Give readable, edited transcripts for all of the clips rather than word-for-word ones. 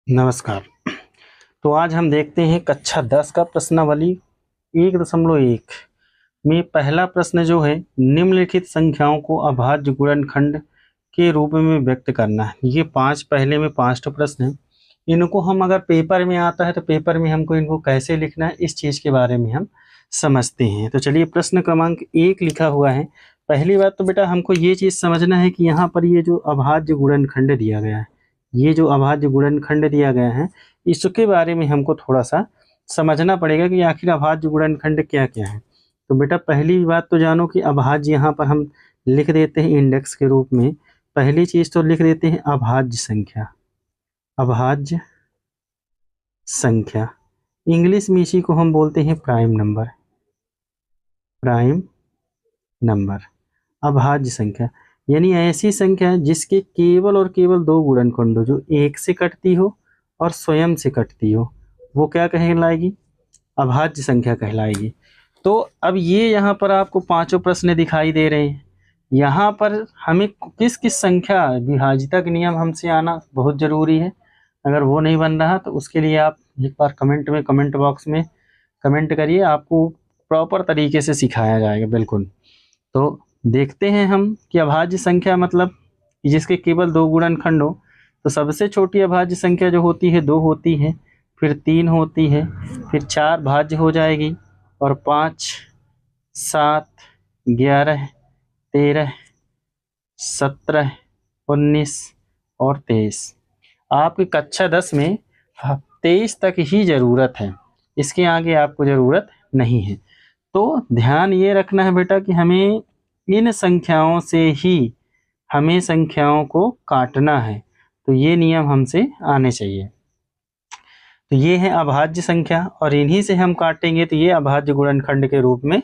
नमस्कार। तो आज हम देखते हैं कक्षा 10 का प्रश्नावली 1.1 में पहला प्रश्न जो है, निम्नलिखित संख्याओं को अभाज्य गुणनखंड के रूप में व्यक्त करना है। ये पहले में 5 प्रश्न हैं। इनको हम अगर पेपर में आता है तो पेपर में हमको इनको कैसे लिखना है, इस चीज़ के बारे में हम समझते हैं। तो चलिए, प्रश्न क्रमांक 1 लिखा हुआ है। पहली बात तो बेटा हमको ये चीज़ समझना है कि यहाँ पर ये जो अभाज्य गुणनखंड दिया गया है, ये जो अभाज्य गुणनखंड दिया गया है, इसके बारे में हमको थोड़ा सा समझना पड़ेगा कि आखिर अभाज्य गुणनखंड क्या क्या है। तो बेटा पहली बात तो जानो कि अभाज्य यहाँ पर हम लिख देते हैं इंडेक्स के रूप में। पहली चीज़ तो लिख देते हैं अभाज्य संख्या। अभाज्य संख्या इंग्लिश में इसी को हम बोलते हैं प्राइम नंबर। प्राइम नंबर अभाज्य संख्या यानी ऐसी संख्या जिसके केवल और केवल 2 गुणनखंड हो, जो 1 से कटती हो और स्वयं से कटती हो, वो क्या कहलाएगी? अभाज्य संख्या कहलाएगी। तो अब ये यहाँ पर आपको 5 प्रश्न दिखाई दे रहे हैं। यहाँ पर हमें किस किस संख्या, विभाज्यता के नियम हमसे आना बहुत ज़रूरी है। अगर वो नहीं बन रहा तो उसके लिए आप एक बार कमेंट बॉक्स में कमेंट करिए, आपको प्रॉपर तरीके से सिखाया जाएगा। बिल्कुल। तो देखते हैं हम कि अभाज्य संख्या मतलब जिसके केवल 2 गुणनखंड हो। तो सबसे छोटी अभाज्य संख्या जो होती है 2 होती है, फिर 3 होती है, फिर 4 भाज्य हो जाएगी, और 5, 7, 11, 13, 17, 19 और 23। आपकी कक्षा 10 में 23 तक ही ज़रूरत है, इसके आगे आपको ज़रूरत नहीं है। तो ध्यान ये रखना है बेटा कि हमें इन संख्याओं से ही हमें संख्याओं को काटना है। तो ये नियम हमसे आने चाहिए। तो ये है अभाज्य संख्या, और इन्हीं से हम काटेंगे तो ये अभाज्य गुणनखंड के रूप में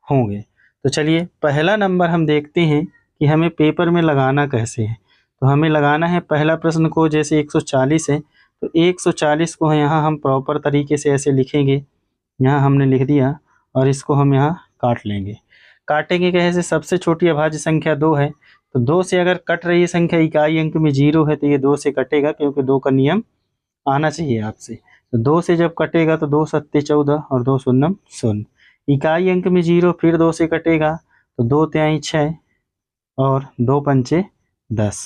होंगे। तो चलिए, पहला नंबर हम देखते हैं कि हमें पेपर में लगाना कैसे है। तो हमें लगाना है पहला प्रश्न को, जैसे 140 है तो 140 को यहाँ हम प्रॉपर तरीके से ऐसे लिखेंगे। यहाँ हमने लिख दिया और इसको हम यहाँ काट लेंगे। काटेंगे कैसे? सबसे छोटी अभाज्य संख्या 2 है, तो 2 से अगर कट रही संख्या इकाई अंक में 0 है तो ये 2 से कटेगा, क्योंकि 2 का नियम आना चाहिए आपसे। तो 2 से जब कटेगा तो 2 सत्ते 14 और 2 शून्यम शून्य। इकाई अंक में 0, फिर 2 से कटेगा तो 2 तिहाई 6 और 2 पंचे 10।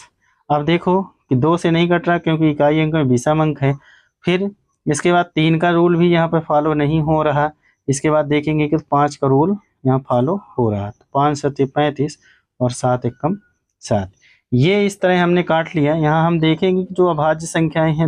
अब देखो कि 2 से नहीं कट रहा, क्योंकि इकाई अंक में विषम अंक है। फिर इसके बाद 3 का रूल भी यहाँ पर फॉलो नहीं हो रहा। इसके बाद देखेंगे कि 5 का रूल यहाँ फॉलो हो रहा। तो 5 सत्ते 35 और 7 एकम 7। ये इस तरह हमने काट लिया। यहाँ हम देखेंगे कि जो अभाज्य संख्याएं हैं